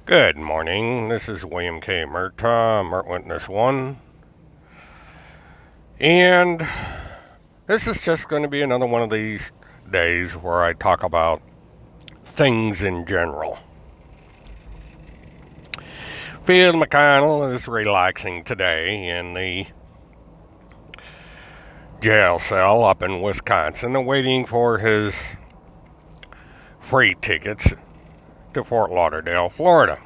Good morning. This is William K. Murtaugh, Mert Witness 1. And this is just going to be another one of these days where I talk about things in general. Phil McConnell is relaxing today in the jail cell up in Wisconsin, awaiting for his freight tickets to Fort Lauderdale, Florida.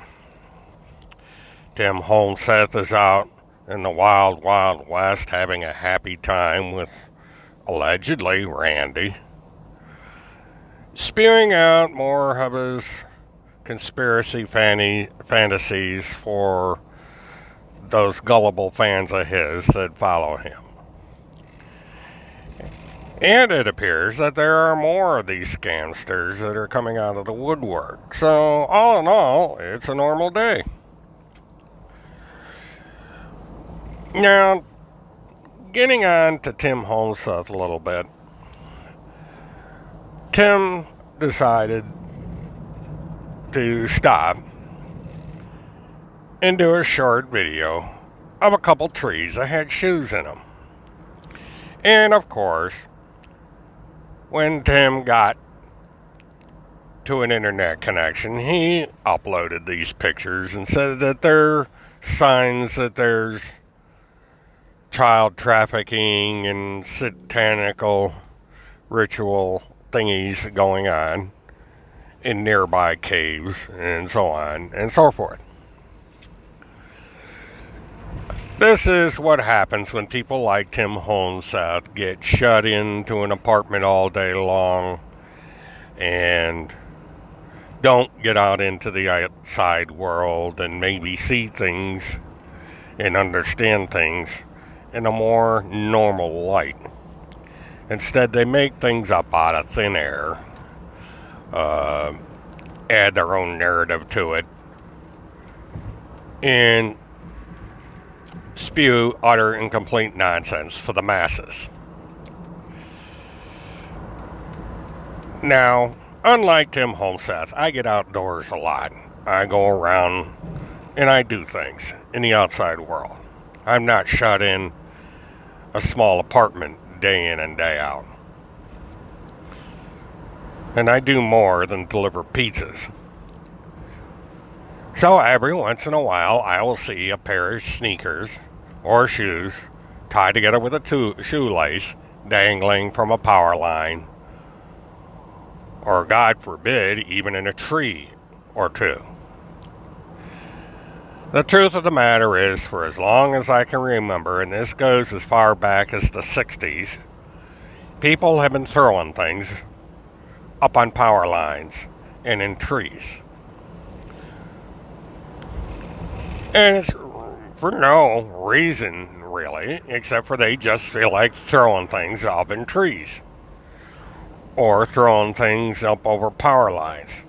Tim Holmseth is out in the wild, wild west having a happy time with, allegedly, Randy, spewing out more of his conspiracy fantasies for those gullible fans of his that follow him. And it appears that there are more of these scamsters that are coming out of the woodwork. So, all in all, it's a normal day. Now, getting on to Tim Holmseth a little bit. Tim decided to stop and do a short video of a couple trees that had shoes in them. And, of course, when Tim got to an internet connection, he uploaded these pictures and said that they're signs that there's child trafficking and satanical ritual thingies going on in nearby caves and so on and so forth. This is what happens when people like Tim Holmseth get shut into an apartment all day long and don't get out into the outside world and maybe see things and understand things in a more normal light. Instead, they make things up out of thin air, add their own narrative to it, and spew utter and complete nonsense for the masses. Now, unlike Tim Holmseth, I get outdoors a lot. I go around and I do things in the outside world. I'm not shut in a small apartment day in and day out. And I do more than deliver pizzas. So every once in a while, I will see a pair of sneakers or shoes tied together with a shoelace dangling from a power line, or God forbid, even in a tree or two. The truth of the matter is, for as long as I can remember, and this goes as far back as the 60s, people have been throwing things up on power lines and in trees. And it's for no reason, really, except for they just feel like throwing things up in trees or throwing things up over power lines.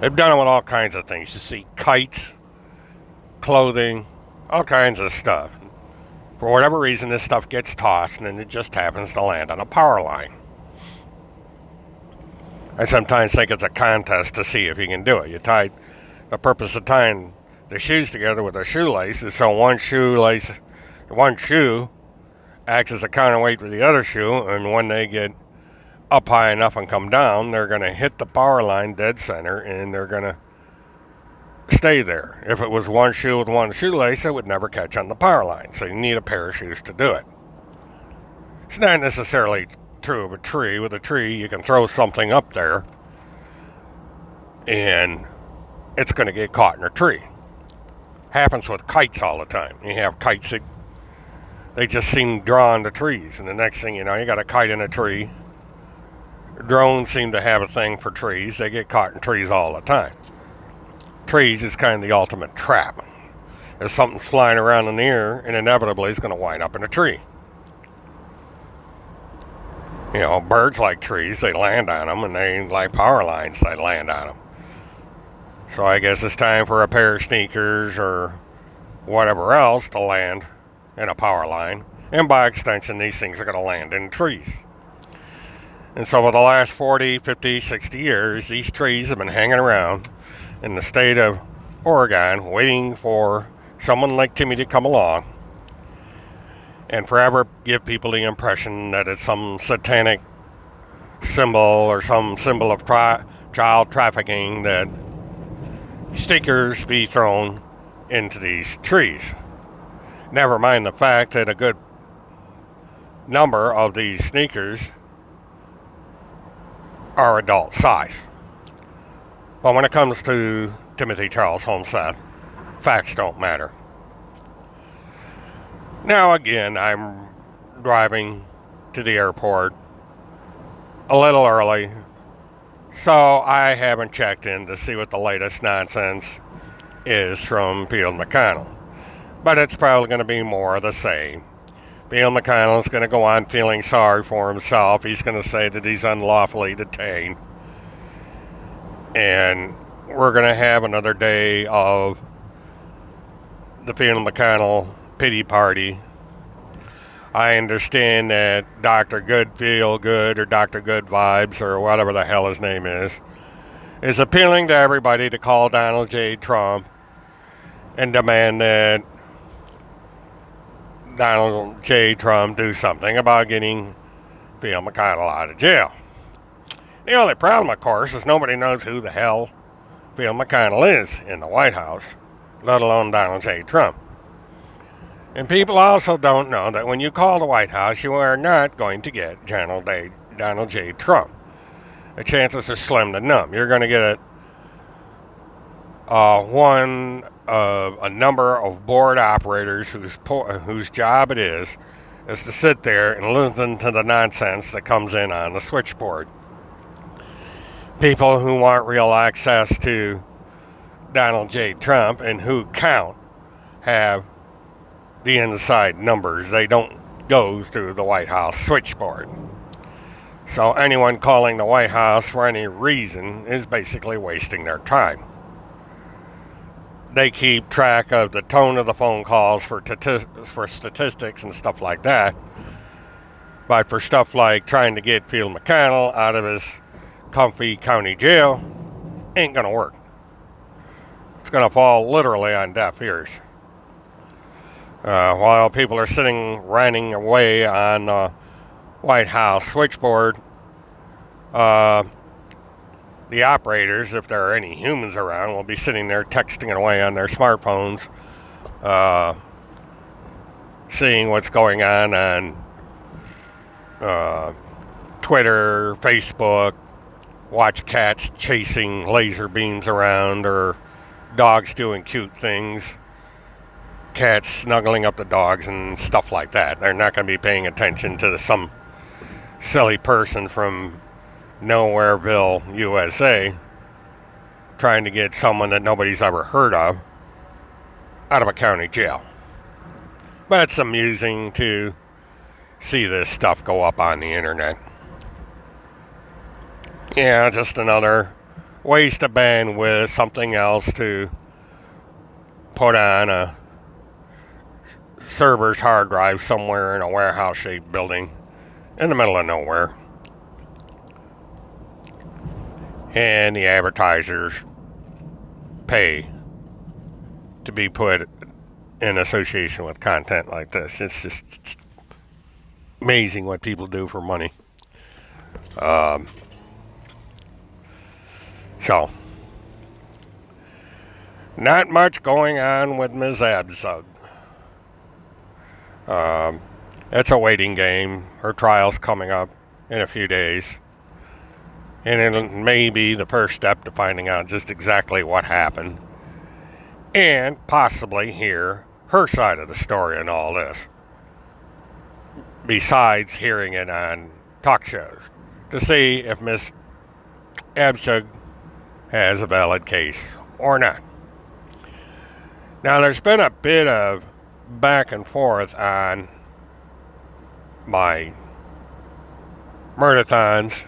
They've done it with all kinds of things. You see kites, clothing, all kinds of stuff. For whatever reason, this stuff gets tossed and it just happens to land on a power line. I sometimes think it's a contest to see if you can do it. The purpose of tying the shoes together with a shoelace is so one shoe acts as a counterweight for the other shoe, and when they get up high enough and come down, they're going to hit the power line dead center and they're going to stay there. If it was one shoe with one shoelace, it would never catch on the power line, so you need a pair of shoes to do it. It's not necessarily true of a tree. With a tree, you can throw something up there and it's going to get caught in a tree. Happens with kites all the time. You have kites that they just seem drawn to trees, and the next thing you know, you got a kite in a tree. Drones seem to have a thing for trees. They get caught in trees all the time. Trees is kind of the ultimate trap. There's something flying around in the air, and inevitably it's going to wind up in a tree. You know, birds like trees, they land on them, and they like power lines, they land on them. So I guess it's time for a pair of sneakers or whatever else to land in a power line. And by extension, these things are going to land in trees. And so for the last 40, 50, 60 years, these trees have been hanging around in the state of Oregon waiting for someone like Timmy to come along and forever give people the impression that it's some satanic symbol or some symbol of child trafficking, that stickers be thrown into these trees. Never mind the fact that a good number of these sneakers are adult size. But when it comes to Timothy Charles Homestead, facts don't matter. Now again, I'm driving to the airport a little early, so I haven't checked in to see what the latest nonsense is from Field McConnell. But it's probably going to be more of the same. Field McConnell is going to go on feeling sorry for himself. He's going to say that he's unlawfully detained. And we're going to have another day of the Field McConnell pity party. I understand that Dr. Good Feel Good or Dr. Good Vibes or whatever the hell his name is appealing to everybody to call Donald J. Trump and demand that Donald J. Trump do something about getting Phil McConnell out of jail. The only problem, of course, is nobody knows who the hell Phil McConnell is in the White House, let alone Donald J. Trump. And people also don't know that when you call the White House, you are not going to get Donald J. Trump. The chances are slim to none. You're going to get a number of board operators whose job it is to sit there and listen to the nonsense that comes in on the switchboard. People who want real access to Donald J. Trump and who count have the inside numbers. They don't go through the White House switchboard. So anyone calling the White House for any reason is basically wasting their time. They keep track of the tone of the phone calls for statistics and stuff like that. But for stuff like trying to get Phil McConnell out of his comfy county jail, ain't going to work. It's going to fall literally on deaf ears. While people are sitting ranting away on the White House switchboard, the operators, if there are any humans around, will be sitting there texting away on their smartphones, seeing what's going on Twitter, Facebook, watch cats chasing laser beams around or dogs doing cute things. Cats snuggling up the dogs and stuff like that. They're not going to be paying attention to some silly person from Nowhereville, USA, trying to get someone that nobody's ever heard of out of a county jail. But it's amusing to see this stuff go up on the internet. Yeah, just another waste of bandwidth, something else to put on a server's hard drive somewhere in a warehouse-shaped building in the middle of nowhere. And the advertisers pay to be put in association with content like this. It's just amazing what people do for money. So, not much going on with Ms. Abzug. It's a waiting game. Her trial's coming up in a few days. And it may be the first step to finding out just exactly what happened. And possibly hear her side of the story in all this. Besides hearing it on talk shows. To see if Ms. Abzug has a valid case or not. Now there's been a bit of back and forth on my murdathons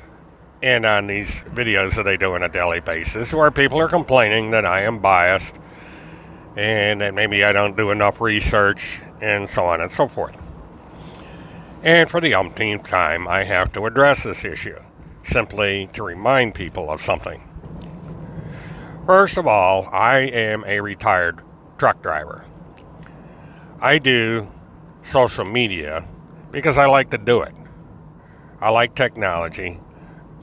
and on these videos that they do on a daily basis where people are complaining that I am biased and that maybe I don't do enough research and so on and so forth. And for the umpteenth time, I have to address this issue simply to remind people of something. First of all, I am a retired truck driver. I do social media because I like to do it. I like technology.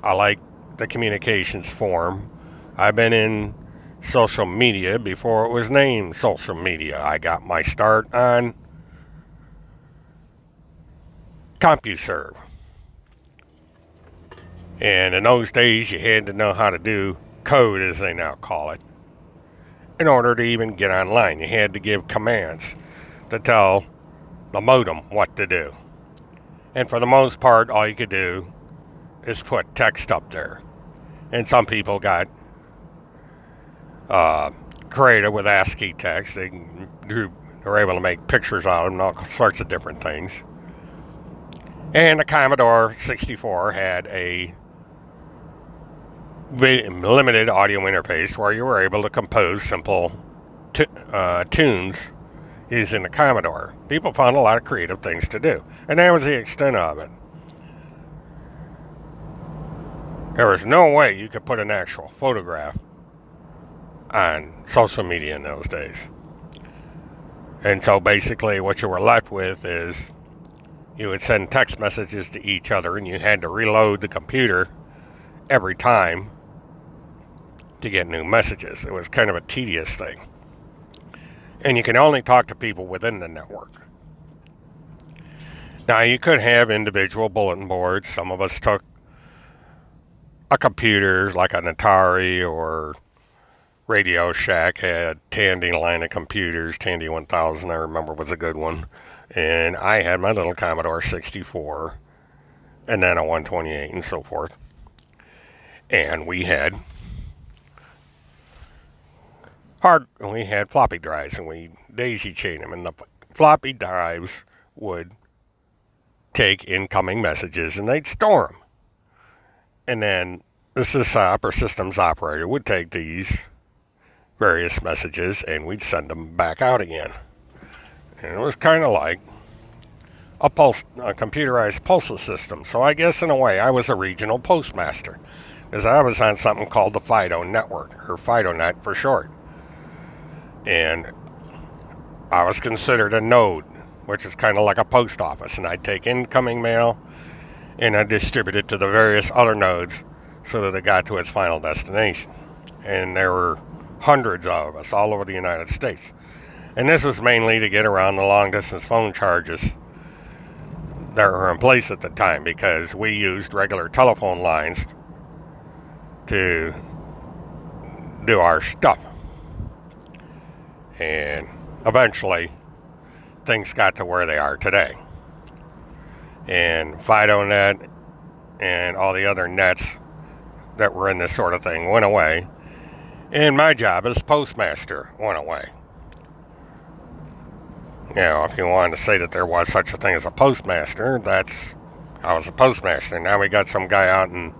I like the communications form. I've been in social media before it was named social media. I got my start on CompuServe. And in those days, you had to know how to do code, as they now call it, in order to even get online. You had to give commands to tell the modem what to do. And for the most part, all you could do is put text up there. And some people got creative with ASCII text. They were able to make pictures out of them and all sorts of different things. And the Commodore 64 had a limited audio interface where you were able to compose simple tunes using the Commodore. People found a lot of creative things to do, and that was the extent of it. There was no way you could put an actual photograph on social media in those days. And so basically what you were left with is you would send text messages to each other, and you had to reload the computer every time to get new messages. It was kind of a tedious thing. And you can only talk to people within the network. Now, you could have individual bulletin boards. Some of us took a computer like an Atari, or Radio Shack had Tandy line of computers. Tandy 1000, I remember, was a good one. And I had my little Commodore 64, and then a 128 and so forth. And we had floppy drives, and we daisy chained them, and the floppy drives would take incoming messages and they'd store them. And then the SysOp, or systems operator, would take these various messages and we'd send them back out again. And it was kind of like a computerized postal system. So I guess in a way I was a regional postmaster, because I was on something called the FIDO network, or FidoNet for short. And I was considered a node, which is kind of like a post office. And I'd take incoming mail and I'd distribute it to the various other nodes so that it got to its final destination. And there were hundreds of us all over the United States. And this was mainly to get around the long-distance phone charges that were in place at the time, because we used regular telephone lines to do our stuff. And eventually, things got to where they are today. And FidoNet and all the other nets that were in this sort of thing went away. And my job as postmaster went away. You know, if you wanted to say that there was such a thing as a postmaster, I was a postmaster. Now we got some guy out in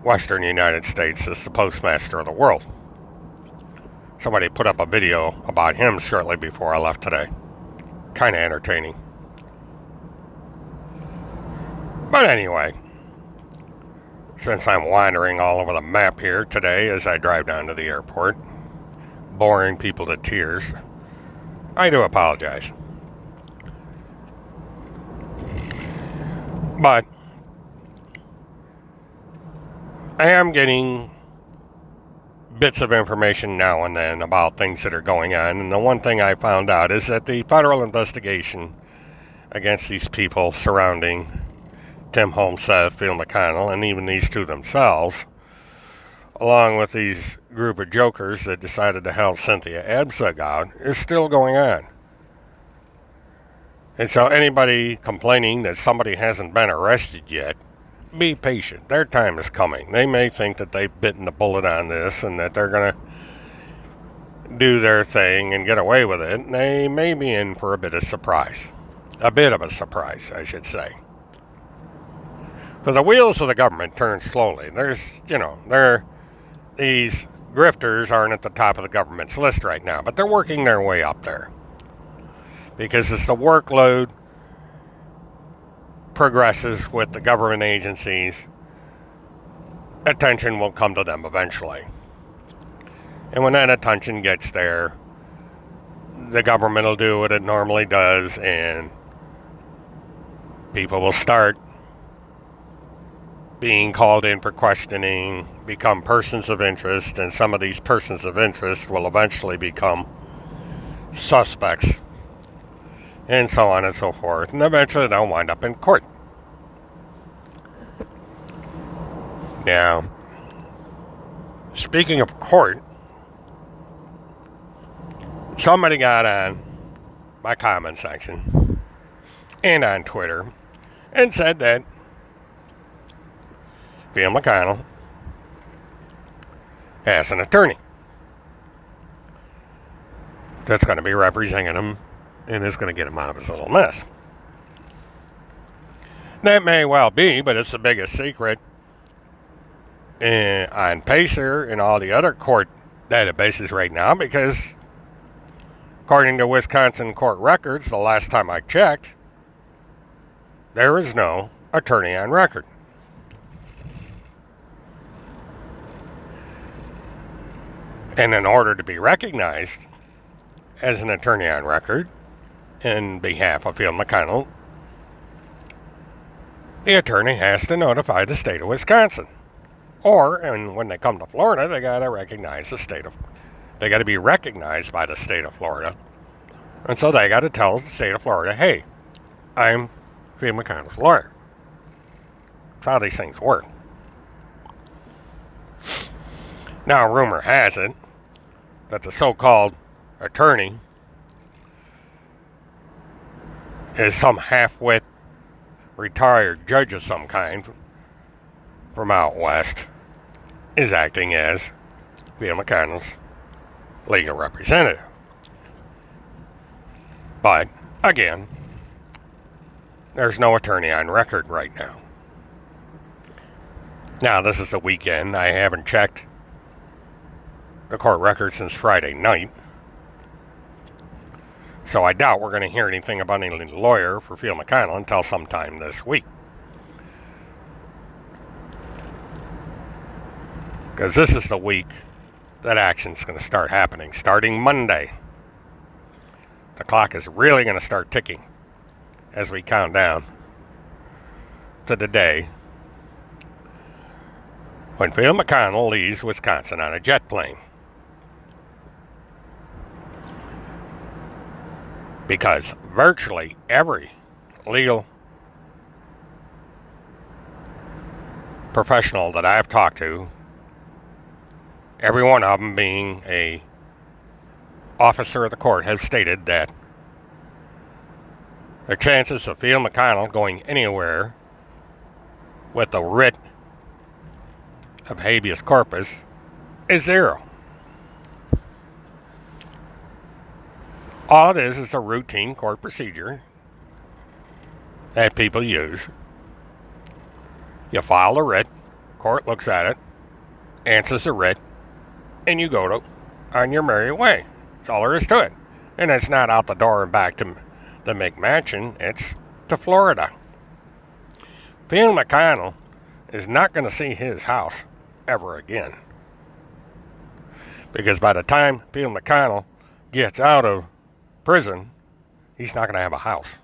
Western United States that's the postmaster of the world. Somebody put up a video about him shortly before I left today. Kind of entertaining. But anyway, since I'm wandering all over the map here today as I drive down to the airport, boring people to tears, I do apologize. But I am getting bits of information now and then about things that are going on. And the one thing I found out is that the federal investigation against these people surrounding Tim Homestead, Phil McConnell, and even these two themselves, along with these group of jokers that decided to help Cynthia Abzug out, is still going on. And so anybody complaining that somebody hasn't been arrested yet, be patient. Their time is coming. They may think that they've bitten the bullet on this and that they're going to do their thing and get away with it. And they may be in for a bit of a surprise, I should say. For the wheels of the government turn slowly. These grifters aren't at the top of the government's list right now, but they're working their way up there. Because as the workload progresses with the government agencies, attention will come to them eventually. And when that attention gets there, the government will do what it normally does, and people will start being called in for questioning, become persons of interest, and some of these persons of interest will eventually become suspects, and so on and so forth. And eventually they'll wind up in court. Now, speaking of court, somebody got on my comment section and on Twitter and said that Phil McConnell has an attorney that's going to be representing him and is going to get him out of his little mess. That may well be, but it's the biggest secret on Pacer and all the other court databases right now, because according to Wisconsin court records, the last time I checked, there is no attorney on record. And in order to be recognized as an attorney on record in behalf of Phil McConnell, the attorney has to notify the state of Wisconsin. And when they come to Florida, they got to recognize they got to be recognized by the state of Florida. And so they got to tell the state of Florida, hey, I'm Phil McConnell's lawyer. That's how these things work. Now, rumor has it that the so-called attorney is some half-wit retired judge of some kind from out west, is acting as Phil McConnell's legal representative. But, again, there's no attorney on record right now. Now, this is the weekend. I haven't checked the court record since Friday night. So I doubt we're going to hear anything about any lawyer for Phil McConnell until sometime this week. Because this is the week that action's going to start happening, starting Monday. The clock is really going to start ticking as we count down to the day when Phil McConnell leaves Wisconsin on a jet plane. Because virtually every legal professional that I've talked to, every one of them being a officer of the court, has stated that the chances of Phil McConnell going anywhere with the writ of habeas corpus is zero. All it is a routine court procedure that people use. You file a writ, court looks at it, answers the writ, and you go on your merry way. That's all there is to it. And it's not out the door and back to the McMansion, it's to Florida. Phil McConnell is not going to see his house ever again. Because by the time Phil McConnell gets out of prison, he's not going to have a house.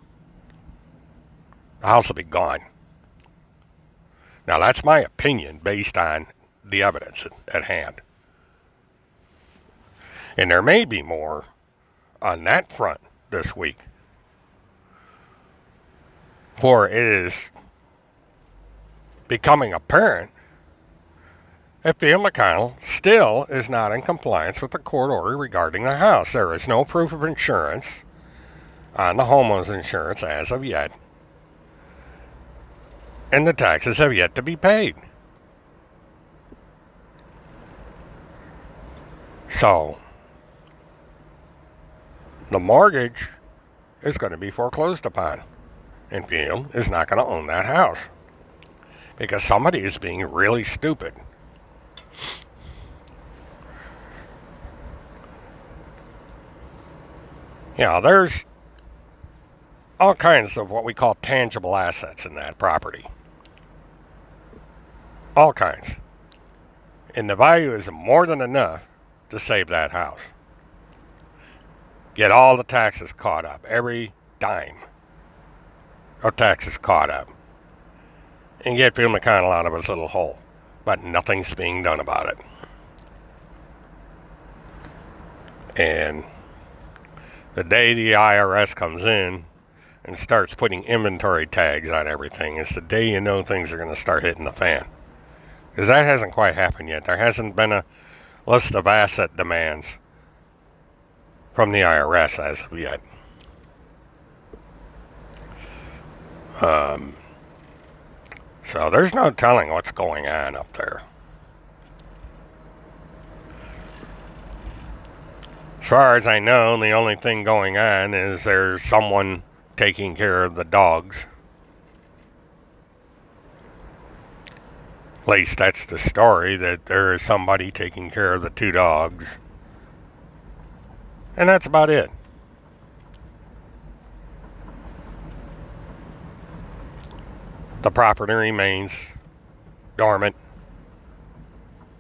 The house will be gone. Now, that's my opinion based on the evidence at hand. And there may be more on that front this week. For it is becoming apparent that Phil McConnell still is not in compliance with the court order regarding the house. There is no proof of insurance on the homeowner's insurance as of yet, and the taxes have yet to be paid. So, the mortgage is going to be foreclosed upon, and Phil is not going to own that house because somebody is being really stupid. You know, there's all kinds of what we call tangible assets in that property. All kinds. And the value is more than enough to save that house. Get all the taxes caught up, every dime of taxes caught up, and get Bill McConnell out of his little hole. But nothing's being done about it. And the day the IRS comes in and starts putting inventory tags on everything is the day you know things are going to start hitting the fan. Because that hasn't quite happened yet. There hasn't been a list of asset demands from the IRS as of yet. So there's no telling what's going on up there. As far as I know, the only thing going on is there's someone taking care of the dogs. At least that's the story, that there is somebody taking care of the two dogs. And that's about it. The property remains dormant.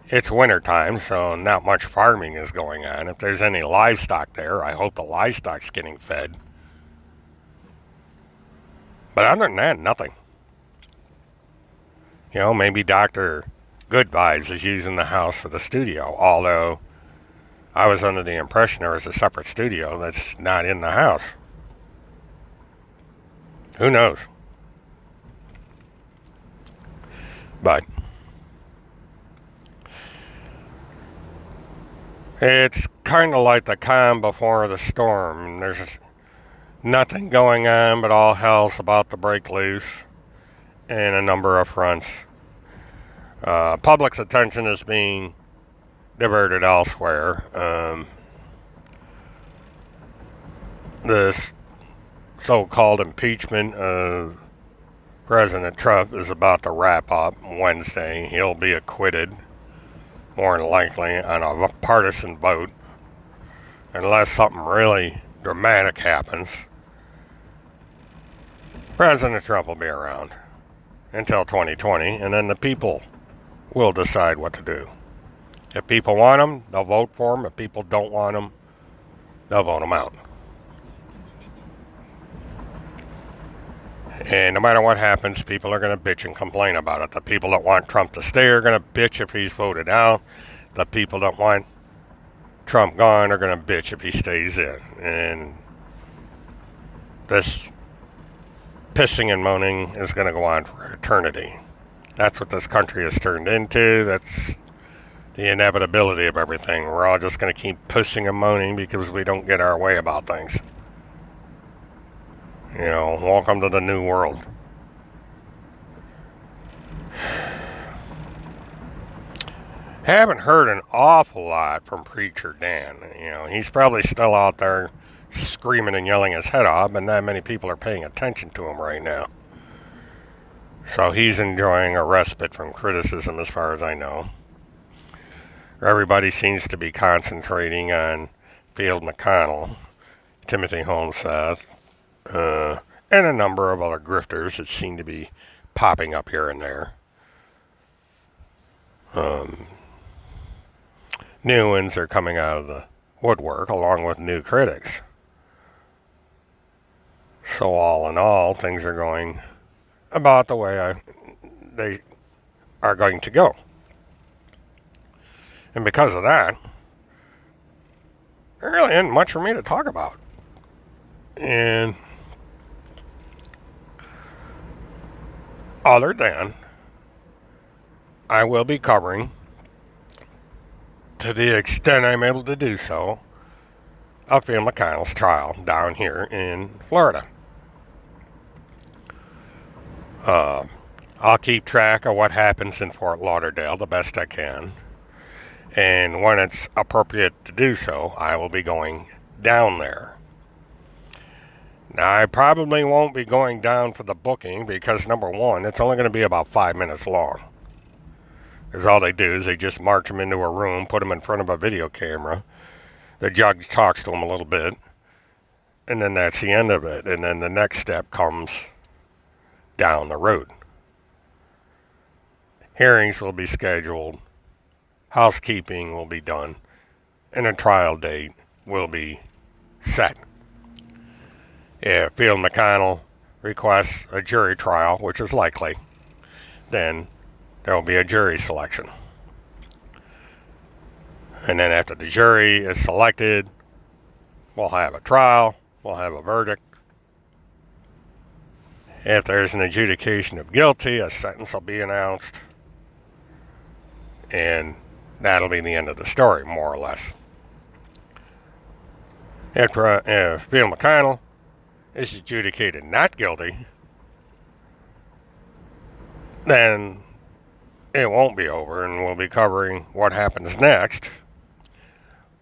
It's wintertime, so not much farming is going on. If there's any livestock there, I hope the livestock's getting fed. But other than that, nothing. You know, maybe Dr. Good Vibes is using the house for the studio, although I was under the impression there was a separate studio that's not in the house. Who knows? But it's kind of like the calm before the storm. There's just nothing going on, but all hell's about to break loose in a number of fronts. Public's attention is being diverted elsewhere. This so-called impeachment of President Trump is about to wrap up Wednesday. He'll be acquitted, more than likely, on a partisan vote, unless something really dramatic happens. President Trump will be around until 2020, and then the people will decide what to do. If people want him, they'll vote for him. If people don't want him, they'll vote him out. And no matter what happens, people are going to bitch and complain about it. The people that want Trump to stay are going to bitch if he's voted out. The people that want Trump gone are going to bitch if he stays in. And this pissing and moaning is going to go on for eternity. That's what this country has turned into. That's the inevitability of everything. We're all just going to keep pissing and moaning because we don't get our way about things. You know, welcome to the new world. Haven't heard an awful lot from Preacher Dan. You know, he's probably still out there screaming and yelling his head off, but not many people are paying attention to him right now. So he's enjoying a respite from criticism as far as I know. Everybody seems to be concentrating on Field McConnell, Timothy Holmseth, and a number of other grifters that seem to be popping up here and there. New ones are coming out of the woodwork along with new critics. So all in all, things are going about the way they are going to go. And because of that, there really isn't much for me to talk about. And other than I will be covering, to the extent I'm able to do so, of Phil McConnell's trial down here in Florida. I'll keep track of what happens in Fort Lauderdale the best I can. And when it's appropriate to do so, I will be going down there. Now, I probably won't be going down for the booking because, number one, it's only going to be about 5 minutes long. Because all they do is they just march them into a room, put them in front of a video camera. The judge talks to them a little bit, and then that's the end of it. And then the next step comes down the road. Hearings will be scheduled. Housekeeping will be done. and a trial date will be set. If Field McConnell requests a jury trial, which is likely, then there will be a jury selection. And then after the jury is selected, we'll have a trial, we'll have a verdict. If there's an adjudication of guilty, a sentence will be announced. And that'll be the end of the story, more or less. If Field McConnell is adjudicated not guilty, then it won't be over, and we'll be covering what happens next.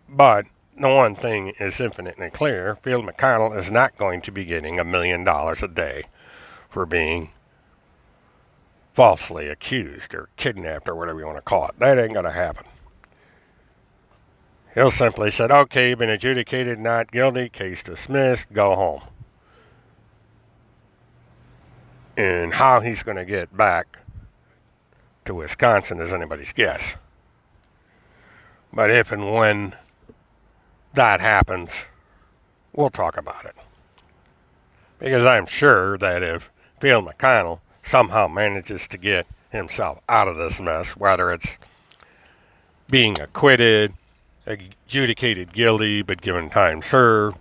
But the one thing is infinitely clear: Field McConnell is not going to be getting $1 million a day for being falsely accused or kidnapped or whatever you want to call it. That ain't going to happen. He'll simply say, okay, you've been adjudicated not guilty, case dismissed, go home. And how he's going to get back to Wisconsin is anybody's guess. But if and when that happens, we'll talk about it. Because I'm sure that if Field McConnell somehow manages to get himself out of this mess, whether it's being acquitted, adjudicated guilty but given time served,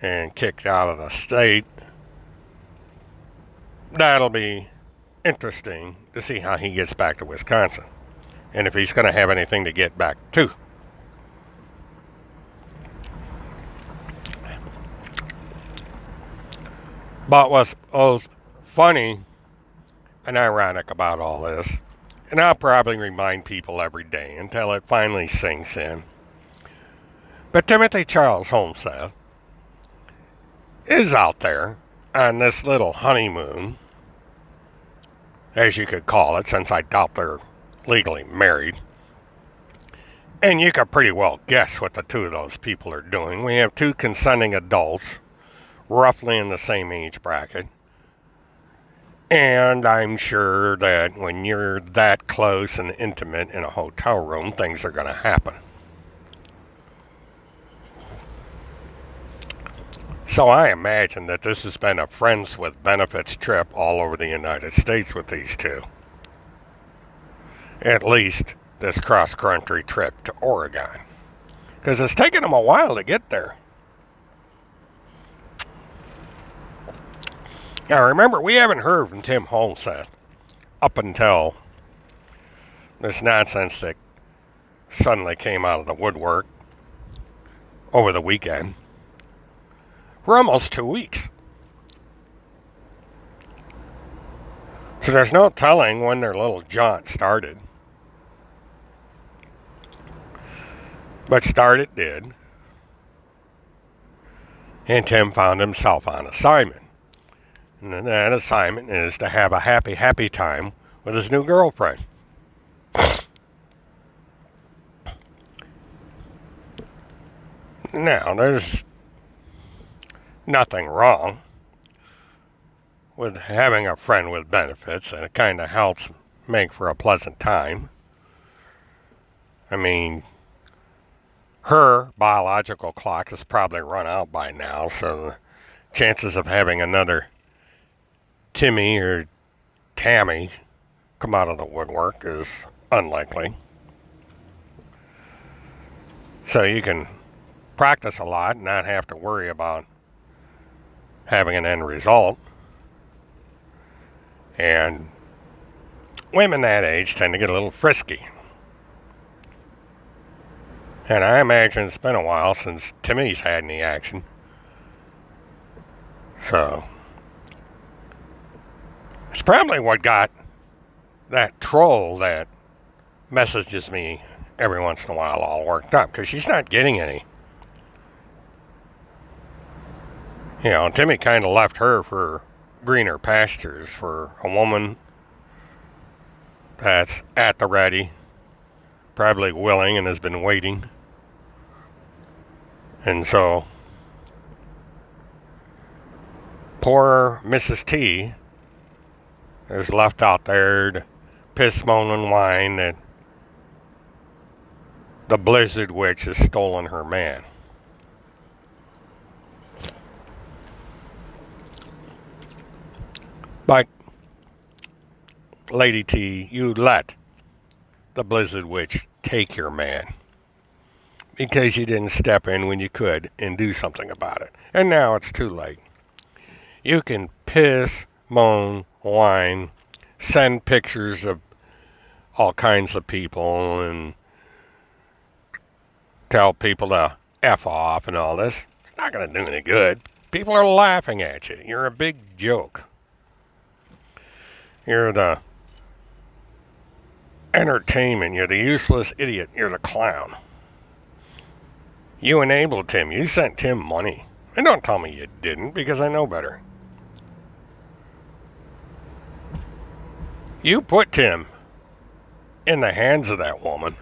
and kicked out of the state, that'll be interesting to see how he gets back to Wisconsin, and if he's going to have anything to get back to. But what's funny and ironic about all this, and I'll probably remind people every day until it finally sinks in, but Timothy Charles Homeseth is out there on this little honeymoon, as you could call it, since I doubt they're legally married. And you could pretty well guess what the two of those people are doing. We have two consenting adults, roughly in the same age bracket. And I'm sure that when you're that close and intimate in a hotel room, things are going to happen. So I imagine that this has been a friends with benefits trip all over the United States with these two. At least this cross-country trip to Oregon. Because it's taken them a while to get there. Now remember, we haven't heard from Tim Homeseth up until this nonsense that suddenly came out of the woodwork over the weekend. For almost 2 weeks. So there's no telling when their little jaunt started. But start it did. And Tim found himself on assignment. And that assignment is to have a happy time with his new girlfriend. Now, there's nothing wrong with having a friend with benefits, and it kind of helps make for a pleasant time. I mean, her biological clock has probably run out by now, so the chances of having another Timmy or Tammy come out of the woodwork is unlikely. So you can practice a lot and not have to worry about having an end result. And women that age tend to get a little frisky. And I imagine it's been a while since Timmy's had any action. So it's probably what got that troll that messages me every once in a while all worked up, because she's not getting any. You know, Timmy kind of left her for greener pastures, for a woman that's at the ready, probably willing, and has been waiting. And so, poor Mrs. T is left out there to piss, moan, and whine that the Blizzard Witch has stolen her man. But, Lady T, you let the Blizzard Witch take your man because you didn't step in when you could and do something about it. And now it's too late. You can piss, moan, whine, send pictures of all kinds of people and tell people to F off and all this. It's not going to do any good. People are laughing at you. You're a big joke. You're the entertainment. You're the useless idiot. You're the clown. You enabled Tim. You sent Tim money. And don't tell me you didn't, because I know better. You put Tim in the hands of that woman.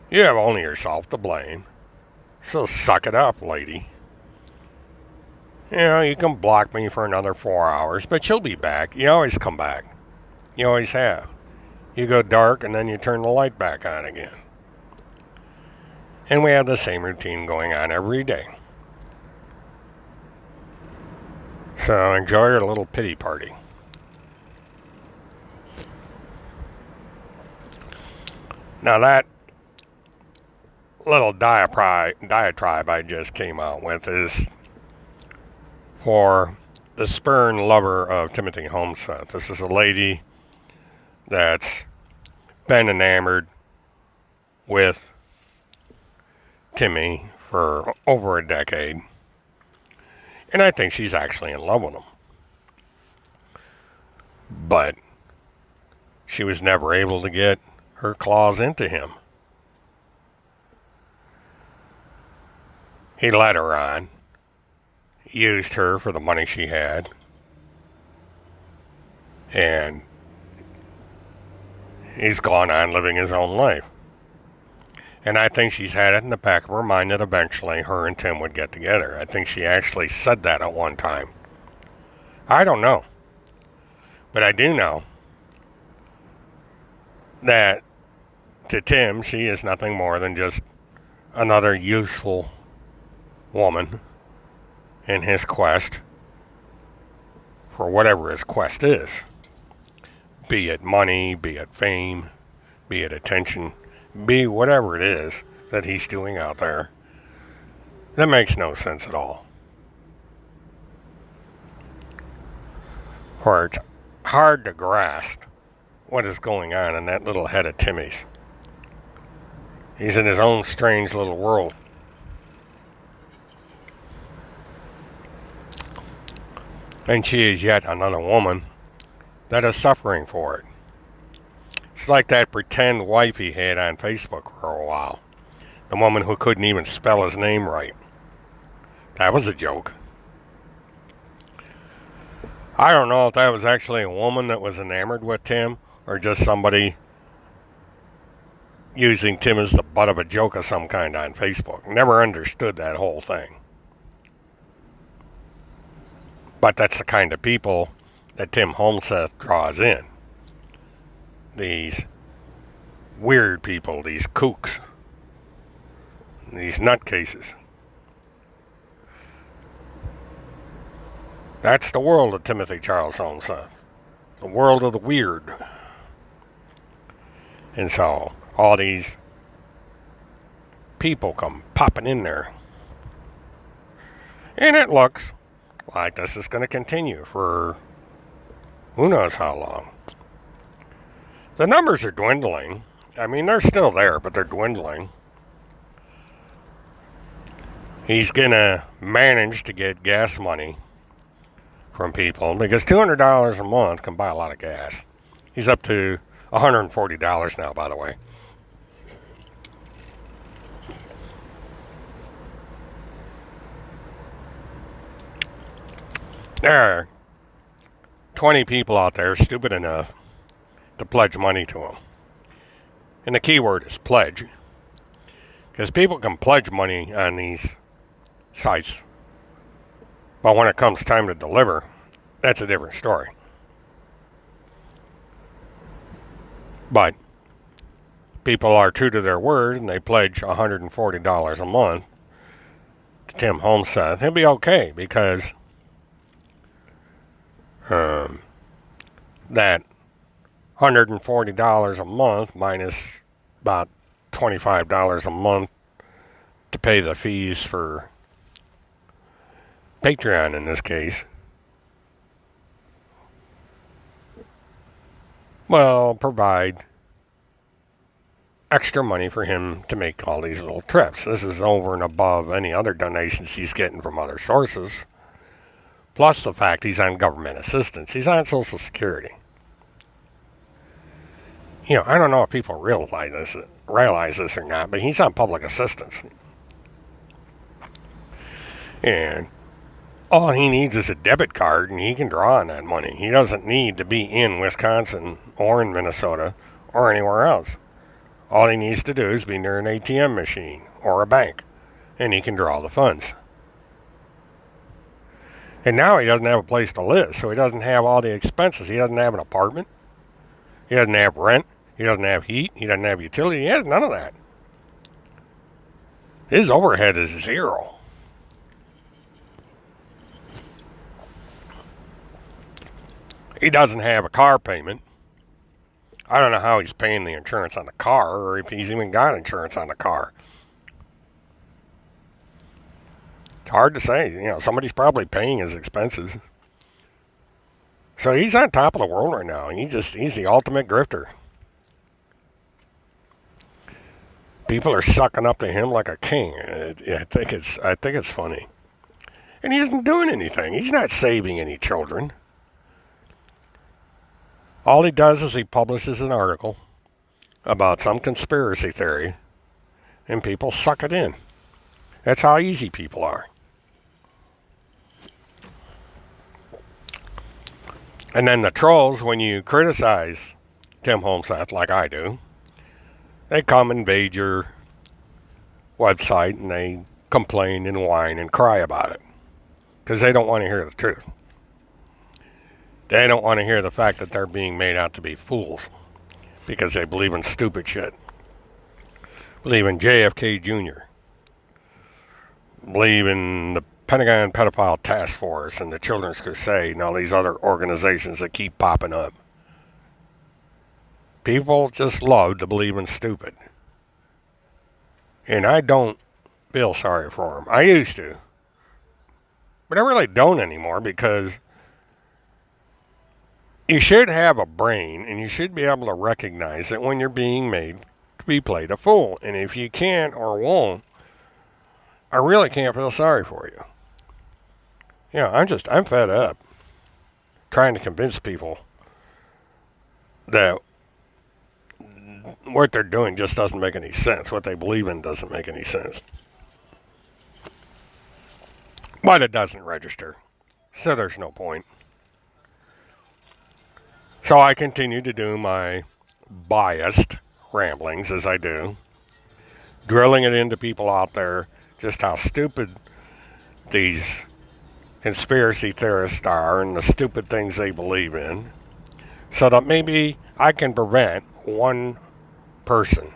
You have only yourself to blame. So suck it up, lady. You know, you can block me for another 4 hours, but you'll be back. You always come back. You always have. You go dark and then you turn the light back on again. And we have the same routine going on every day. So enjoy your little pity party. Now that little diatribe I just came out with is for the spurned lover of Timothy Homeseth. This is a lady that's been enamored with Timmy for over a decade. And I think she's actually in love with him. But she was never able to get her claws into him. He led her on, used her for the money she had, and he's gone on living his own life. And I think she's had it in the back of her mind that eventually her and Tim would get together. I think she actually said that at one time. I don't know. But I do know that to Tim, she is nothing more than just another useful woman in his quest for whatever his quest is. Be it money, be it fame, be it attention, be whatever it is that he's doing out there. That makes no sense at all. For it's hard to grasp what is going on in that little head of Timmy's. He's in his own strange little world. And she is yet another woman that is suffering for it. It's like that pretend wife he had on Facebook for a while. The woman who couldn't even spell his name right. That was a joke. I don't know if that was actually a woman that was enamored with Tim or just somebody using Tim as the butt of a joke of some kind on Facebook. Never understood that whole thing. But that's the kind of people that Tim Homeseth draws in. These weird people, these kooks, these nutcases. That's the world of Timothy Charles Homeseth. The world of the weird. And so, all these people come popping in there. And it looks like this is going to continue for who knows how long. The numbers are dwindling. I mean, they're still there, but they're dwindling. He's going to manage to get gas money from people because $200 a month can buy a lot of gas. He's up to $140 now, by the way. There are 20 people out there stupid enough to pledge money to him. And the key word is pledge. Because people can pledge money on these sites. But when it comes time to deliver, that's a different story. people are true to their word and they pledge $140 a month to Tim Homeseth, he'll be okay because that $140 a month minus about $25 a month to pay the fees for Patreon in this case, will provide extra money for him to make all these little trips. This is over and above any other donations he's getting from other sources. Plus the fact he's on government assistance. He's on Social Security. You know, I don't know if people realize this or not, but he's on public assistance. And all he needs is a debit card and he can draw on that money. He doesn't need to be in Wisconsin or in Minnesota or anywhere else. All he needs to do is be near an ATM machine or a bank, and he can draw the funds. And now he doesn't have a place to live, so he doesn't have all the expenses. He doesn't have an apartment. He doesn't have rent. He doesn't have heat. He doesn't have utility. He has none of that. His overhead is zero. He doesn't have a car payment. I don't know how he's paying the insurance on the car or if he's even got insurance on the car. It's hard to say. You know, somebody's probably paying his expenses. So he's on top of the world right now. He's the ultimate grifter. People are sucking up to him like a king. I think it's funny. And he isn't doing anything. He's not saving any children. All he does is he publishes an article about some conspiracy theory, and people suck it in. That's how easy people are. And then the trolls, when you criticize Tim Homeseth like I do, they come invade your website and they complain and whine and cry about it because they don't want to hear the truth. They don't want to hear the fact that they're being made out to be fools because they believe in stupid shit. Believe in JFK Jr. Believe in the Pentagon Pedophile Task Force and the Children's Crusade and all these other organizations that keep popping up. People just love to believe in stupid. And I don't feel sorry for them. I used to. But I really don't anymore because you should have a brain and you should be able to recognize that when you're being made to be played a fool. And if you can't or won't, I really can't feel sorry for you. You know, I'm fed up trying to convince people that what they're doing just doesn't make any sense. What they believe in doesn't make any sense. But it doesn't register. So there's no point. So I continue to do my biased ramblings as I do, drilling it into people out there just how stupid these conspiracy theorists are and the stupid things they believe in, so that maybe I can prevent one person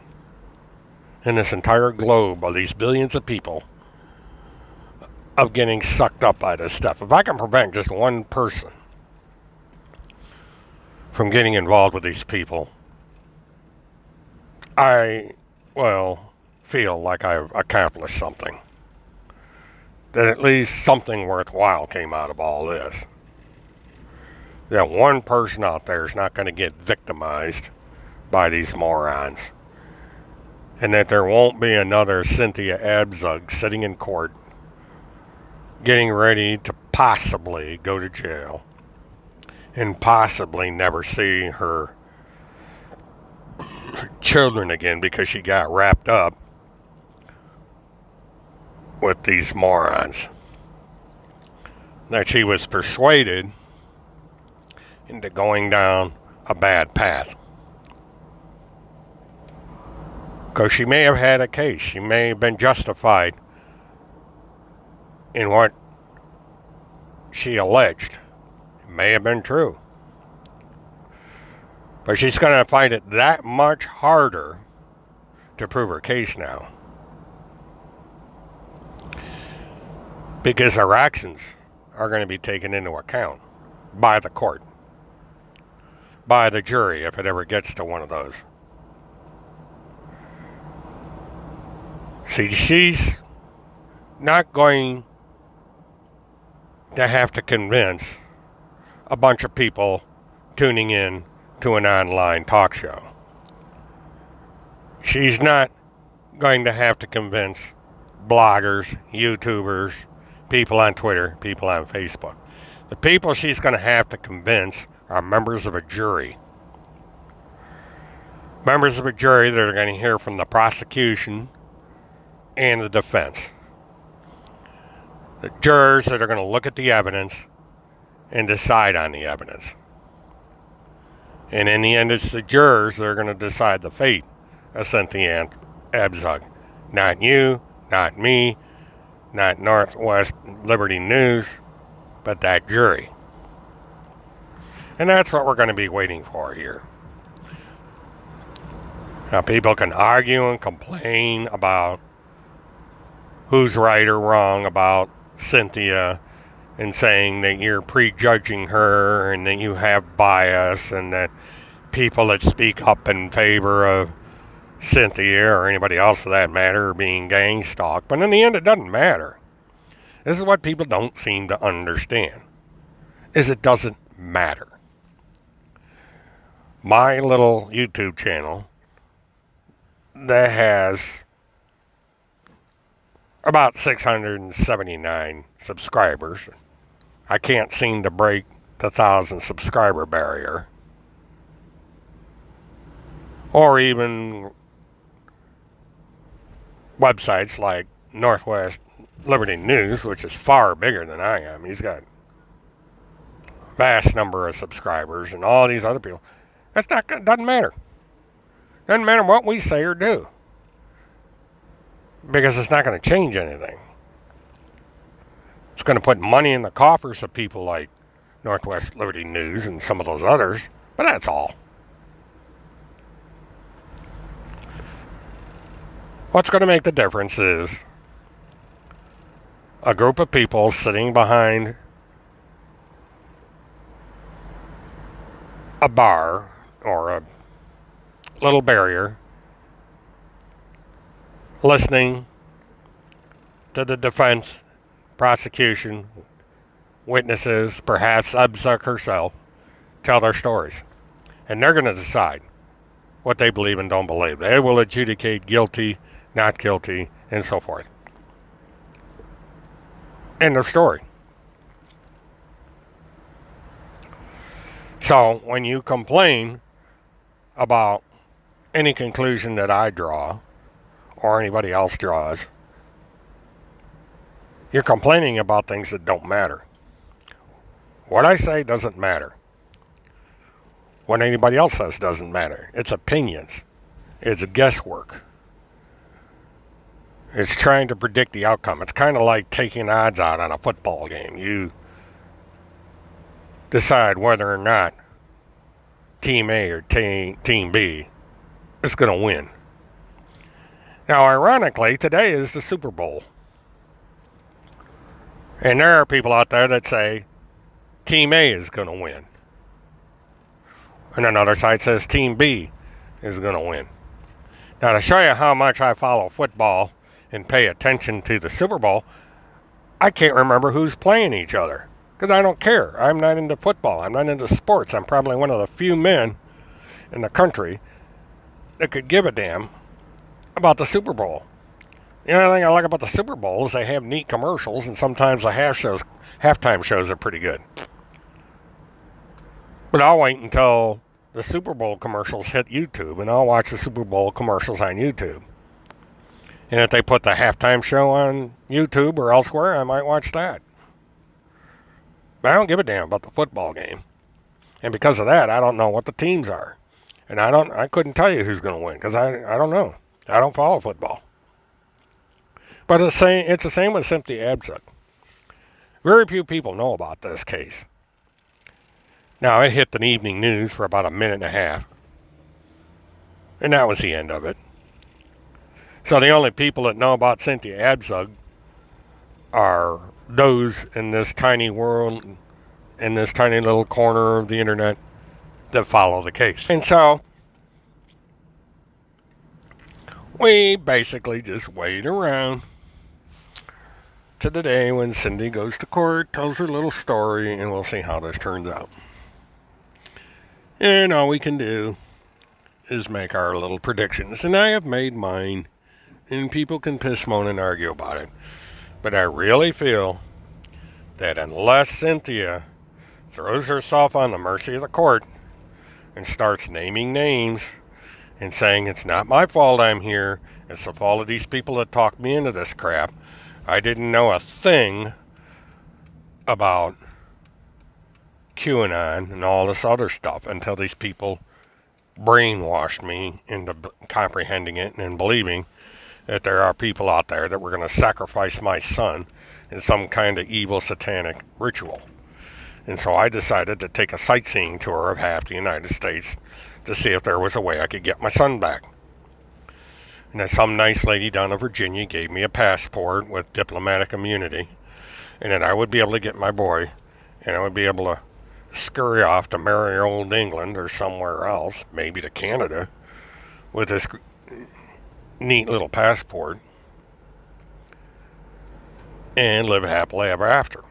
in this entire globe of these billions of people of getting sucked up by this stuff. If I can prevent just one person from getting involved with these people, I, feel like I've accomplished something. That at least something worthwhile came out of all this. That one person out there is not going to get victimized by these morons. And that there won't be another Cynthia Abzug sitting in court getting ready to possibly go to jail and possibly never see her children again because she got wrapped up with these morons. That she was persuaded into going down a bad path. Because she may have had a case. She may have been justified in what she alleged. It may have been true. But she's going to find it that much harder to prove her case now. Because her actions are going to be taken into account by the court, by the jury, if it ever gets to one of those. See, she's not going to have to convince a bunch of people tuning in to an online talk show. She's not going to have to convince bloggers, YouTubers, people on Twitter, people on Facebook. The people she's going to have to convince are members of a jury. Members of a jury that are going to hear from the prosecution and the defense. The jurors that are going to look at the evidence and decide on the evidence. And in the end, it's the jurors that are going to decide the fate of Cynthia Abzug. Not you, not me, not Northwest Liberty News, but that jury. And that's what we're going to be waiting for here. Now, people can argue and complain about who's right or wrong about Cynthia and saying that you're prejudging her and that you have bias and that people that speak up in favor of Cynthia or anybody else for that matter are being gang stalked. But in the end, it doesn't matter. This is what people don't seem to understand, is it doesn't matter. My little YouTube channel that has about 679 subscribers. I can't seem to break the 1,000 subscriber barrier. Or even websites like Northwest Liberty News, which is far bigger than I am. He's got a vast number of subscribers and all these other people. Doesn't matter. Doesn't matter what we say or do. Because it's not going to change anything. It's going to put money in the coffers of people like Northwest Liberty News and some of those others, but that's all. What's going to make the difference is a group of people sitting behind a bar or a little barrier listening to the defense, prosecution, witnesses, perhaps Abzug herself, tell their stories. And they're going to decide what they believe and don't believe. They will adjudicate guilty, not guilty, and so forth. End of story. So when you complain about any conclusion that I draw or anybody else draws, you're complaining about things that don't matter. What I say doesn't matter. What anybody else says doesn't matter. It's opinions. It's guesswork. It's trying to predict the outcome. It's kind of like taking odds out on a football game. You decide whether or not Team A or Team B is going to win. Now, ironically, today is the Super Bowl. And there are people out there that say Team A is going to win. And another side says Team B is going to win. Now, to show you how much I follow football and pay attention to the Super Bowl, I can't remember who's playing each other. Because I don't care. I'm not into football. I'm not into sports. I'm probably one of the few men in the country that could give a damn about the Super Bowl. The only thing I like about the Super Bowl is they have neat commercials, and sometimes the halftime shows are pretty good. But I'll wait until the Super Bowl commercials hit YouTube, and I'll watch the Super Bowl commercials on YouTube. And if they put the halftime show on YouTube or elsewhere, I might watch that. But I don't give a damn about the football game. And because of that, I don't know what the teams are. And I couldn't tell you who's going to win, because I don't know. I don't follow football. But it's the same with Cynthia Abzug. Very few people know about this case. Now, it hit the evening news for about a minute and a half. And that was the end of it. So the only people that know about Cynthia Abzug are those in this tiny world, in this tiny little corner of the internet that follow the case. And so we basically just wait around to the day when Cindy goes to court, tells her little story, and we'll see how this turns out. And all we can do is make our little predictions. And I have made mine, and people can piss, moan, and argue about it. But I really feel that unless Cynthia throws herself on the mercy of the court and starts naming names and saying it's not my fault I'm here, it's the fault of these people that talked me into this crap. I didn't know a thing about QAnon and all this other stuff until these people brainwashed me into comprehending it and believing that there are people out there that were going to sacrifice my son in some kind of evil satanic ritual. And so I decided to take a sightseeing tour of half the United States to see if there was a way I could get my son back. And then some nice lady down in Virginia gave me a passport with diplomatic immunity, and then I would be able to get my boy, and I would be able to scurry off to merry old England or somewhere else, maybe to Canada, with this neat little passport, and live happily ever after.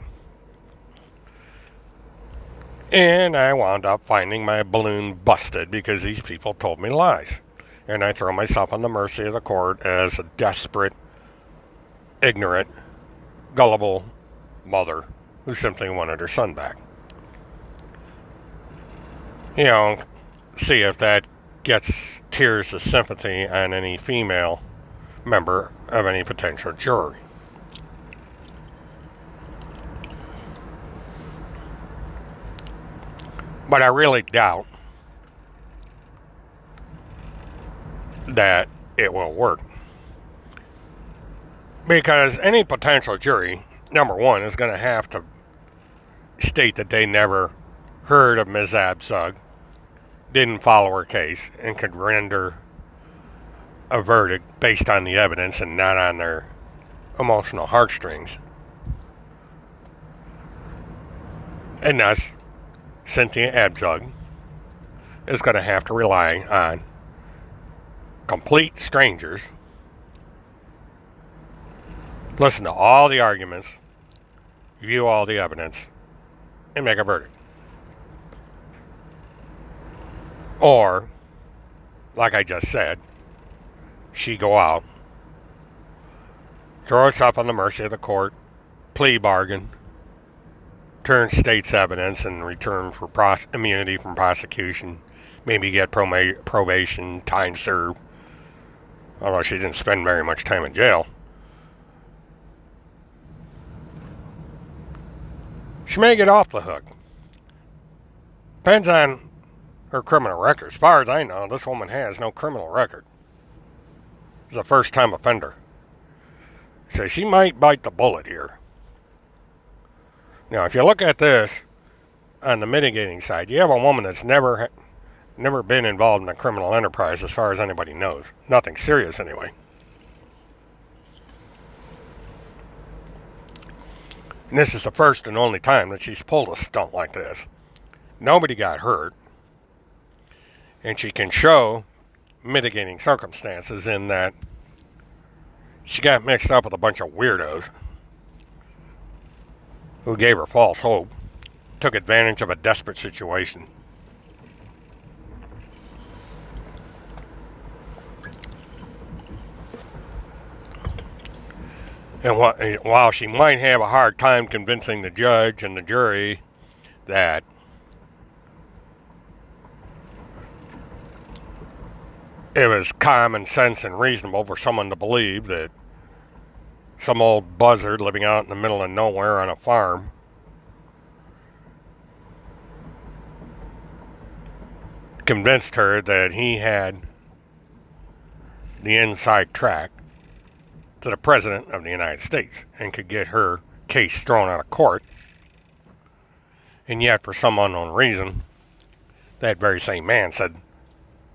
And I wound up finding my balloon busted because these people told me lies. And I throw myself on the mercy of the court as a desperate, ignorant, gullible mother who simply wanted her son back. You know, see if that gets tears of sympathy on any female member of any potential jury. But I really doubt that it will work. Because any potential jury, number one, is going to have to state that they never heard of Ms. Abzug, didn't follow her case, and could render a verdict based on the evidence and not on their emotional heartstrings. And thus, Cynthia Abzug is going to have to rely on complete strangers, listen to all the arguments, view all the evidence, and make a verdict. Or, like I just said, she go out, throw herself on the mercy of the court, plea bargain, turn state's evidence in return for immunity from prosecution, maybe get probation, time served, although she didn't spend very much time in jail. She may get off the hook. Depends on her criminal record. As far as I know, this woman has no criminal record. She's a first-time offender. So she might bite the bullet here. Now, if you look at this on the mitigating side, you have a woman that's never been involved in a criminal enterprise as far as anybody knows. Nothing serious anyway. And this is the first and only time that she's pulled a stunt like this. Nobody got hurt. And she can show mitigating circumstances in that she got mixed up with a bunch of weirdos who gave her false hope, took advantage of a desperate situation. And while she might have a hard time convincing the judge and the jury that it was common sense and reasonable for someone to believe that some old buzzard living out in the middle of nowhere on a farm convinced her that he had the inside track to the President of the United States and could get her case thrown out of court. And yet, for some unknown reason, that very same man said,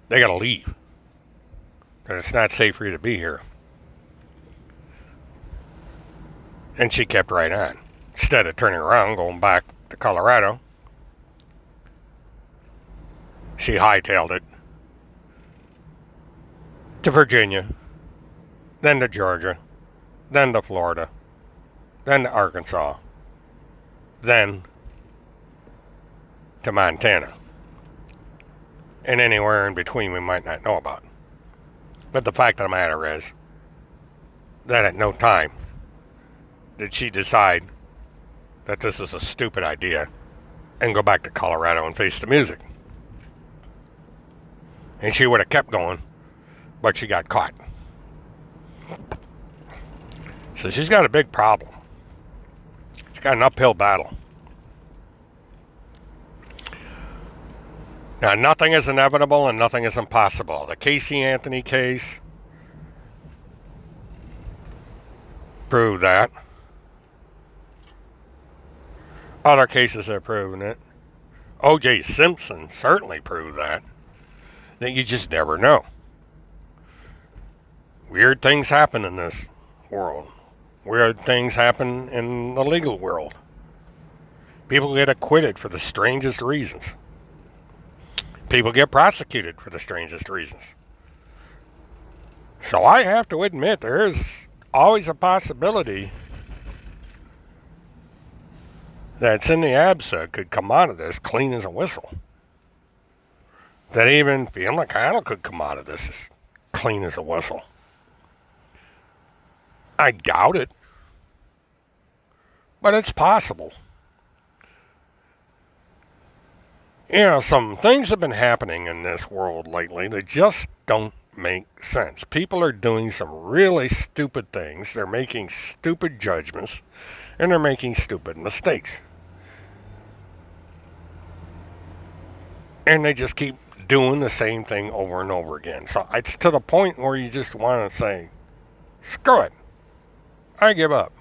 they got to leave. That it's not safe for you to be here. And she kept right on. Instead of turning around, going back to Colorado, she hightailed it to Virginia, then to Georgia, then to Florida, then to Arkansas, then to Montana, and anywhere in between we might not know about. But the fact of the matter is that at no time did she decide that this is a stupid idea and go back to Colorado and face the music. And she would have kept going, but she got caught. So she's got a big problem. She's got an uphill battle. Now, nothing is inevitable and nothing is impossible. The Casey Anthony case proved that. Other cases have proven it. O.J. Simpson certainly proved that. That you just never know. Weird things happen in this world. Weird things happen in the legal world. People get acquitted for the strangest reasons. People get prosecuted for the strangest reasons. So I have to admit, there is always a possibility that Cindy Absa could come out of this clean as a whistle. That even Fiona McConnell could come out of this as clean as a whistle. I doubt it. But it's possible. You know, some things have been happening in this world lately that just don't make sense. People are doing some really stupid things. They're making stupid judgments. And they're making stupid mistakes. And they just keep doing the same thing over and over again. So it's to the point where you just want to say, screw it. I give up.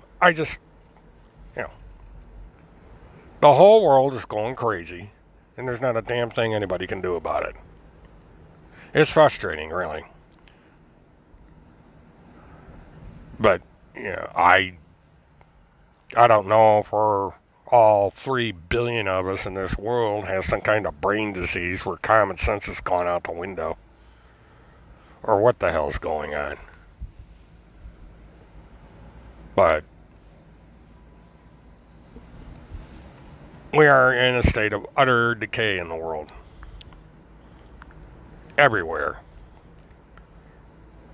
The whole world is going crazy. And there's not a damn thing anybody can do about it. It's frustrating, really. But, I don't know if all 3 billion of us in this world have some kind of brain disease where common sense has gone out the window. Or what the hell's going on. But we are in a state of utter decay in the world. Everywhere.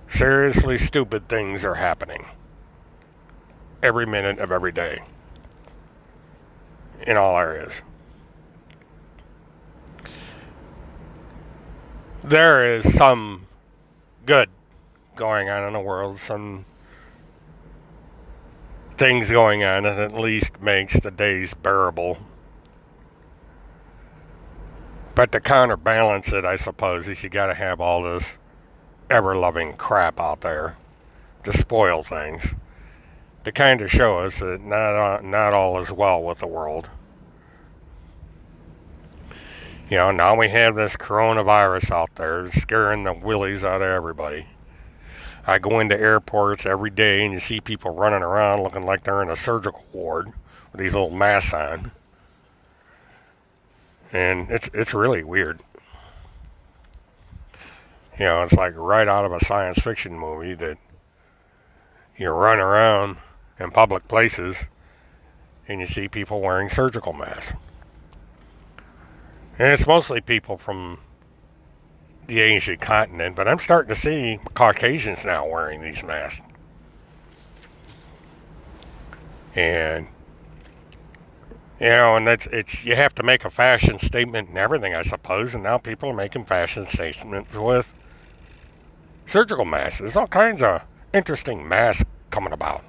Seriously stupid things are happening. Every minute of every day. In all areas. There is some good going on in the world. Some things going on that at least makes the days bearable. But to counterbalance it, I suppose, is you got to have all this ever-loving crap out there to spoil things. To kind of show us that not all is well with the world. Now we have this coronavirus out there scaring the willies out of everybody. I go into airports every day and you see people running around looking like they're in a surgical ward with these little masks on. And it's really weird. It's like right out of a science fiction movie that you run around in public places and you see people wearing surgical masks. And it's mostly people from the Asian continent, but I'm starting to see Caucasians now wearing these masks. And and you have to make a fashion statement and everything, I suppose, and now people are making fashion statements with surgical masks. There's all kinds of interesting masks coming about.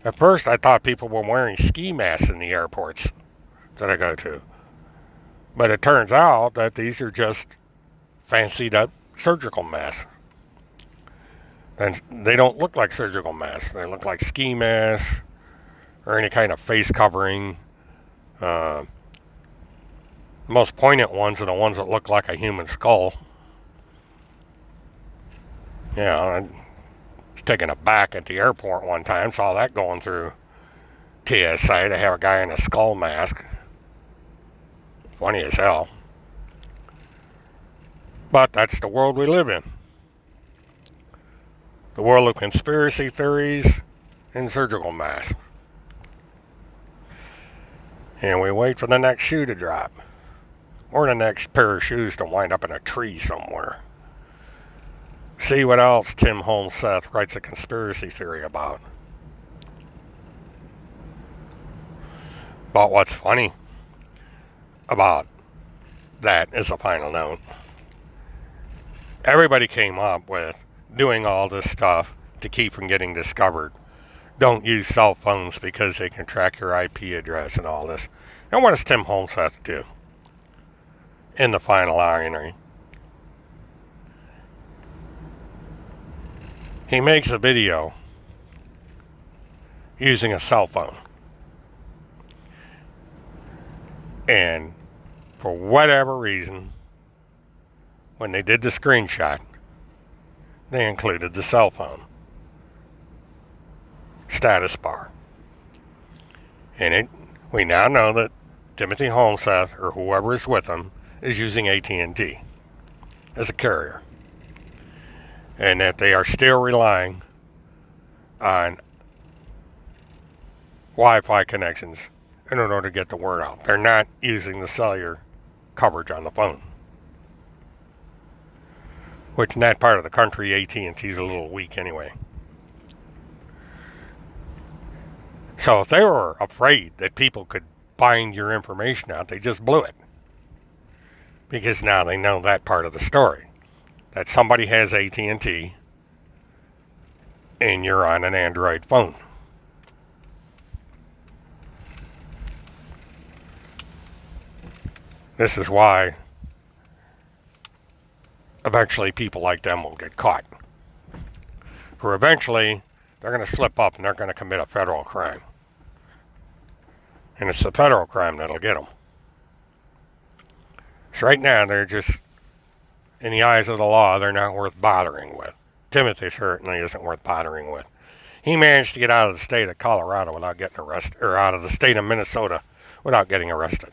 At first, I thought people were wearing ski masks in the airports that I go to. But it turns out that these are just fancied up surgical masks. And they don't look like surgical masks. They look like ski masks or any kind of face covering. The most poignant ones are the ones that look like a human skull. was taking a back at the airport one time, saw that going through TSA. They have a guy in a skull mask. Funny as hell. But that's the world we live in. The world of conspiracy theories and surgical masks. And we wait for the next shoe to drop. Or the next pair of shoes to wind up in a tree somewhere. See what else Tim Holmes Seth writes a conspiracy theory about. But what's funny about that is a final note. Everybody came up with doing all this stuff to keep from getting discovered. Don't use cell phones because they can track your IP address and all this. And what does Tim Holmes have to do? In the final irony, he makes a video using a cell phone. And for whatever reason, when they did the screenshot, they included the cell phone status bar. And we now know that Timothy Holmseth, or whoever is with him, is using AT&T as a carrier. And that they are still relying on Wi-Fi connections in order to get the word out. They're not using the cellular coverage on the phone. Which in that part of the country, AT&T is a little weak anyway. So if they were afraid that people could find your information out, they just blew it. Because now they know that part of the story. That somebody has AT&T and you're on an Android phone. This is why eventually people like them will get caught. For eventually, they're going to slip up and they're going to commit a federal crime. And it's the federal crime that'll get them. So right now, they're just, in the eyes of the law, they're not worth bothering with. Timothy certainly isn't worth bothering with. He managed to get out of the state of Colorado without getting arrested, or out of the state of Minnesota without getting arrested.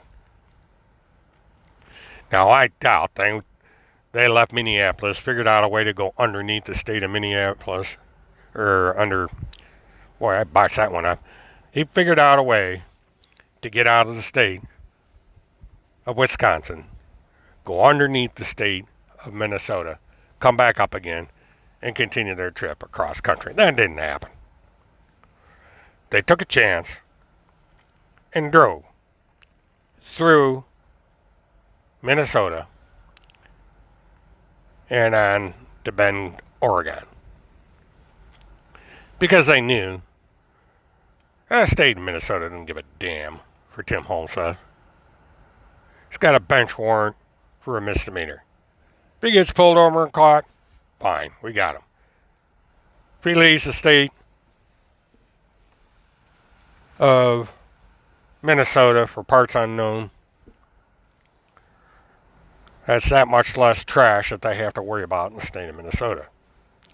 Now, I doubt they left Minneapolis, figured out a way to go underneath the state of Minneapolis, or under, boy, I boxed that one up. He figured out a way to get out of the state of Wisconsin, go underneath the state of Minnesota, come back up again, and continue their trip across country. That didn't happen. They took a chance and drove through Minnesota and on to Bend, Oregon. Because they knew the state of Minnesota didn't give a damn for Tim Holmseth. He's got a bench warrant for a misdemeanor. If he gets pulled over and caught, fine, we got him. If he leaves the state of Minnesota for parts unknown, that's that much less trash that they have to worry about in the state of Minnesota.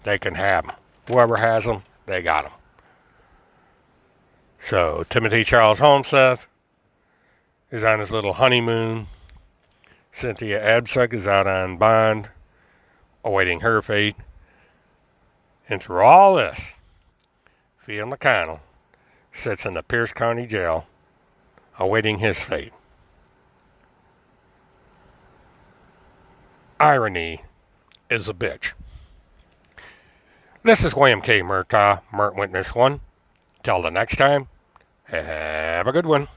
They can have them. Whoever has them, they got them. So Timothy Charles Holmseth is on his little honeymoon. Cynthia Absuk is out on bond, awaiting her fate. And through all this, Phil McConnell sits in the Pierce County Jail, awaiting his fate. Irony is a bitch. This is William K. Murtaugh, Mert Witness 1. Till the next time, have a good one.